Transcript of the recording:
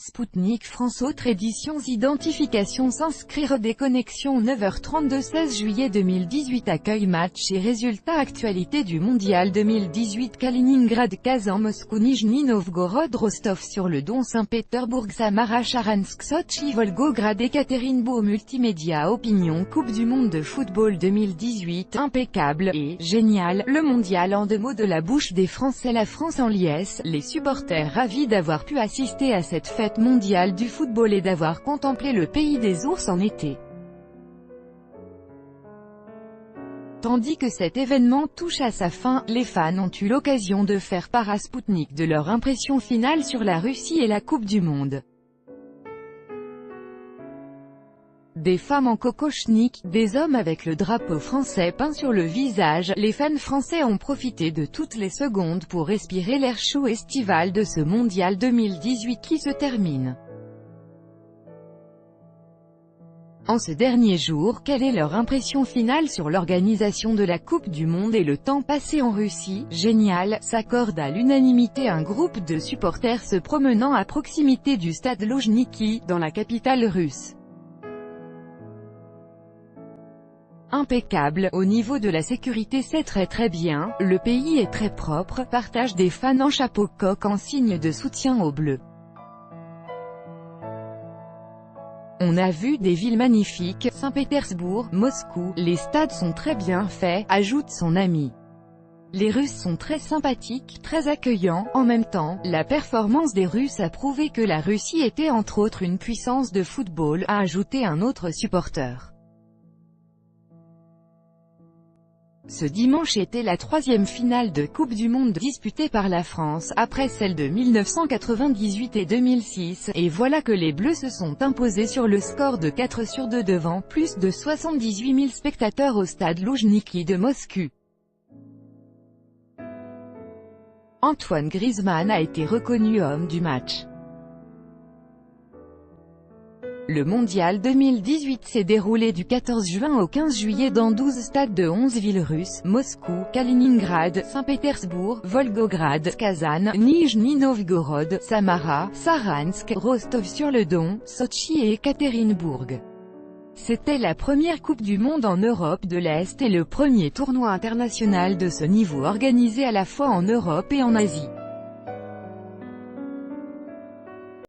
Spoutnik France. Autre éditions identification s'inscrire déconnexion 9h32 16 juillet 2018 accueil match et résultats actualité du mondial 2018 Kaliningrad Kazan Moscou Nijni Novgorod Rostov-sur-le-Don Saint-Pétersbourg Samara Saransk Sotchi Volgograd Ekaterinbourg Multimédia Opinion Coupe du monde de football 2018 impeccable et génial, le mondial en 2 mots de la bouche des Français. La France en liesse, les supporters ravis d'avoir pu assister à cette fête mondiale du football et d'avoir contemplé le pays des ours en été. Tandis que cet événement touche à sa fin, les fans ont eu l'occasion de faire part à Spoutnik de leur impression finale sur la Russie et la Coupe du monde. Des femmes en kokochnik, des hommes avec le drapeau français peint sur le visage, les fans français ont profité de toutes les secondes pour respirer l'air chaud estival de ce mondial 2018 qui se termine. En ce dernier jour, quelle est leur impression finale sur l'organisation de la Coupe du monde et le temps passé en Russie? Génial, s'accorde à l'unanimité un groupe de supporters se promenant à proximité du stade Loujniki, dans la capitale russe. Impeccable, au niveau de la sécurité c'est très bien, le pays est très propre, partage des fans en chapeau coq en signe de soutien aux Bleus. On a vu des villes magnifiques, Saint-Pétersbourg, Moscou, les stades sont très bien faits, ajoute son ami. Les Russes sont très sympathiques, très accueillants, en même temps, la performance des Russes a prouvé que la Russie était entre autres une puissance de football, a ajouté un autre supporter. Ce dimanche était la 3e finale de Coupe du monde disputée par la France, après celle de 1998 et 2006, et voilà que les Bleus se sont imposés sur le score de 4-2 devant plus de 78 000 spectateurs au stade Loujniki de Moscou. Antoine Griezmann a été reconnu homme du match. Le mondial 2018 s'est déroulé du 14 juin au 15 juillet dans 12 stades de 11 villes russes, Moscou, Kaliningrad, Saint-Pétersbourg, Volgograd, Kazan, Nijni Novgorod, Samara, Saransk, Rostov-sur-le-Don, Sotchi et Ekaterinbourg. C'était la première Coupe du monde en Europe de l'Est et le premier tournoi international de ce niveau organisé à la fois en Europe et en Asie.